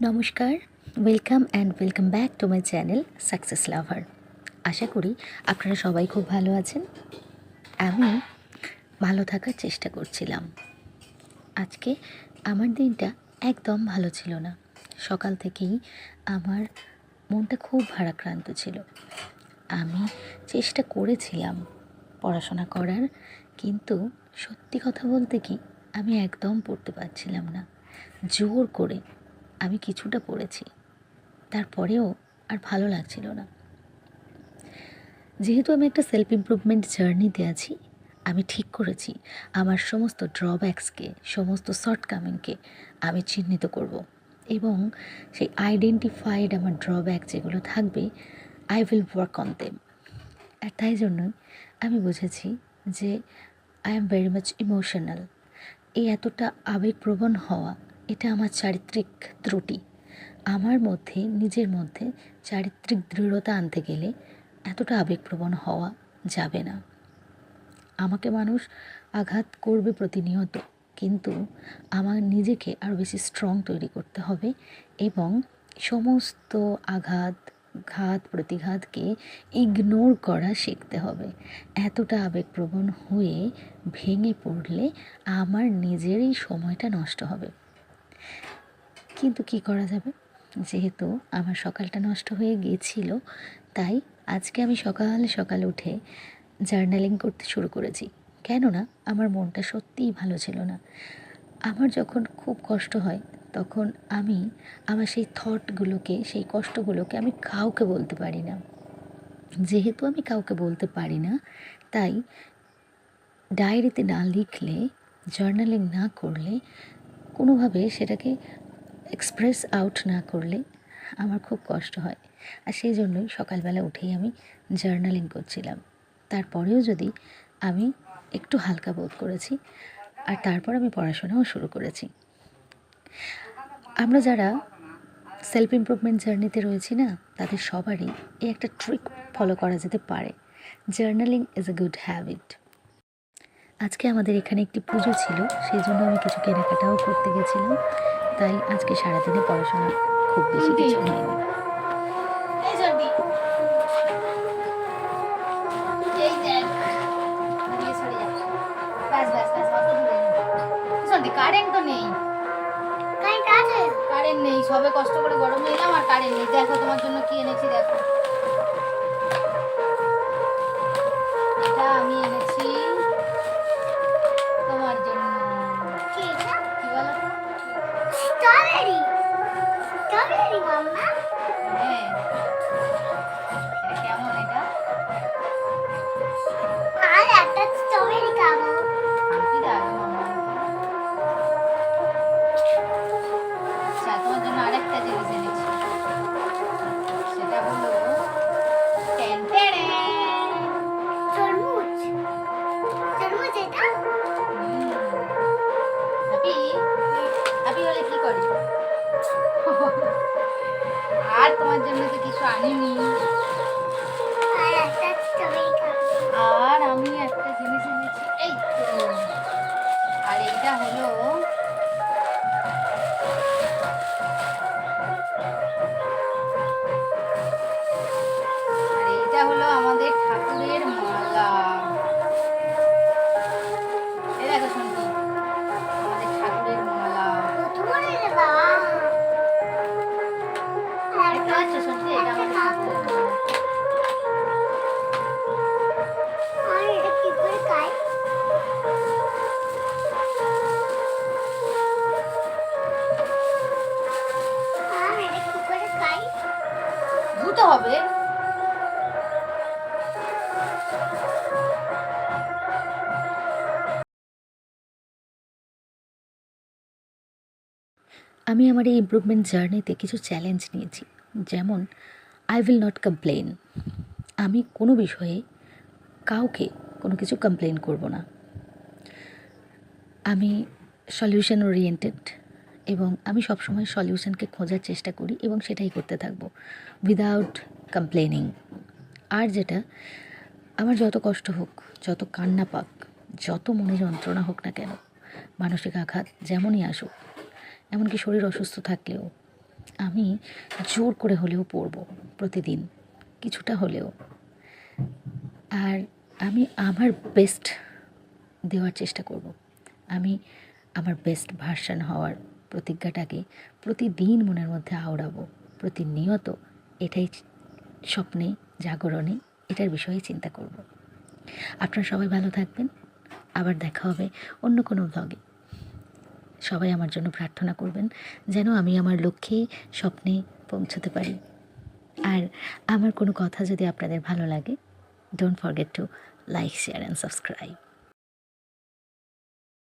নমস্কার, welcome back to my channel success lover. আশা করি আপনারা সবাই খুব ভালো আছেন। আমি ভালো থাকার চেষ্টা করছিলাম। আজকে আমার দিনটা একদম ভালো ছিল না। সকাল থেকেই আমার মনটা খুব ভারাক্রান্ত ছিল। আমি চেষ্টা করেছিলাম পড়াশোনা করার, কিন্তু সত্যি কথা বলতে কি আমি একদম পড়তে পারছিলাম না। জোর করে আমি কিছুটা পড়েছি, তারপরেও আর ভালো লাগছিল না। যেহেতু আমি একটা সেলফ ইমপ্রুভমেন্ট জার্নিতে আছি, আমি ঠিক করেছি আমার সমস্ত ড্রব্যাক্সকে, সমস্ত শর্টকামিংকে আমি চিহ্নিত করব এবং সেই আইডেন্টিফাইড আমার ড্রব্যাক যেগুলো থাকবে, I will work on them. আর তাই জন্যই আমি বুঝেছি যে I am very much emotional. এই এতটা আবেগপ্রবণ হওয়া, এটা আমার চারিত্রিক ত্রুটি। আমার মধ্যে, নিজের মধ্যে চারিত্রিক দৃঢ়তা আনতে গেলে এতটা আবেগপ্রবণ হওয়া যাবে না। আমাকে মানুষ আঘাত করবে প্রতিনিয়ত, কিন্তু আমার নিজেকে আরও বেশি স্ট্রং তৈরি করতে হবে এবং সমস্ত ঘাত প্রতিঘাতকে ইগনোর করা শিখতে হবে। এতটা আবেগপ্রবণ হয়ে ভেঙে পড়লে আমার নিজেরই সময়টা নষ্ট হবে। কিন্তু কি করা যাবে, যেহেতু আমার সকালটা নষ্ট হয়ে গিয়েছিল, তাই আজকে আমি সকাল সকাল উঠে জার্নালিং করতে শুরু করেছি। কেননা আমার মনটা সত্যিই ভালো ছিল না। আমার যখন খুব কষ্ট হয়, তখন আমি আমার সেই থটগুলোকে, সেই কষ্টগুলোকে আমি কাউকে বলতে পারি না। যেহেতু আমি কাউকে বলতে পারি না, তাই ডায়েরিতে না লিখলে, জার্নালিং না করলে, কোনোভাবে সেটাকে এক্সপ্রেস আউট না করলে আমার খুব কষ্ট হয়। আর সেই জন্যই সকালবেলা উঠেই আমি জার্নালিং করছিলাম। তারপরেও যদি আমি একটু হালকা বোধ করেছি, আর তারপর আমি পড়াশোনাও শুরু করেছি। আমরা যারা সেলফ ইমপ্রুভমেন্ট জার্নিতে রয়েছি না, তাদের সবারই এই একটা ট্রিক ফলো করা যেতে পারে। Journaling is a good habit. আজকে আমাদের এখানে একটি পুজো ছিল, সেই জন্য আমি কিছু কেনাকাটাও করতে গেছিলাম। তাই আজকে সারাদিনে পড়াশোনা খুব বেশি কিছু হয়নি। কারেন্ট তো নেই, কারেন্ট নেই, সবে কষ্ট করে গরমে এলাম আর কারেন্ট নেই। দেখো তোমার জন্য কি এনেছি, দেখো এটা আমি এনেছি তোমার জন্য। কি বলো তো? স্ট্রবেরি মাম্মা। হ্যাঁ, এটা কেমন? এটা আর একটা স্ট্রবেরি খাবো। কি দাও মামা? আচ্ছা, তোমার জন্য আরেকটা জিনিস এনেছি, সেটা হলো টেন টেন তরমুজ এটা। হ্যাপি হ্যাপি হলে কি করে? আর তোমার জন্য তো কিছু আনিনি। আর একটা স্ট্রবেরি খাবো। আর আমি একটা জিনিস এনেছি, এই তো। আর এইটা হলো আমাদের ঠাকুরের মালা। এই দেখো শুনছি, আমাদের ঠাকুরের মালা। কত বড় রে বাবা। দেখতে পাচ্ছ শুনছি, এটা আমাদের ঠাকুরের মালা। আর এটা কি করে খাই? আর এটা কি করে খাই? ধুতে হবে। আমি আমার এই ইমপ্রুভমেন্ট জার্নিতে কিছু চ্যালেঞ্জ নিয়েছি, যেমন আই উইল নট কমপ্লেন। আমি কোনো বিষয়ে কাউকে কোনো কিছু কমপ্লেন করব না। আমি সলিউশন ওরিয়েন্টেড এবং আমি সবসময় সলিউশনকে খোঁজার চেষ্টা করি এবং সেটাই করতে থাকবো উইদাউট কমপ্লেনিং। আর যেটা, আমার যত কষ্ট হোক, যত কান্না পাক, যত মনে যন্ত্রণা হোক না কেন, মানসিক আঘাত যেমনই আসুক, এমনকি শরীর অসুস্থ থাকলেও আমি জোর করে হলেও পড়ব প্রতিদিন, কিছুটা হলেও। আর আমি আমার বেস্ট দেওয়ার চেষ্টা করব। আমি আমার বেস্ট ভার্সন হওয়ার প্রতিজ্ঞাটাকে প্রতিদিন মনের মধ্যে আওড়াবো, প্রতিনিয়ত এটাই স্বপ্নে, জাগরণে এটার বিষয়ে চিন্তা করব। আপনারা সবাই ভালো থাকবেন, আবার দেখা হবে অন্য কোনো ব্লগে। সবাই আমার জন্য প্রার্থনা করবেন যেন আমি আমার লক্ষ্যে, স্বপ্নে পৌঁছতে পারি। আর আমার কোনো কথা যদি আপনাদের ভালো লাগে, don't forget to like, share and subscribe.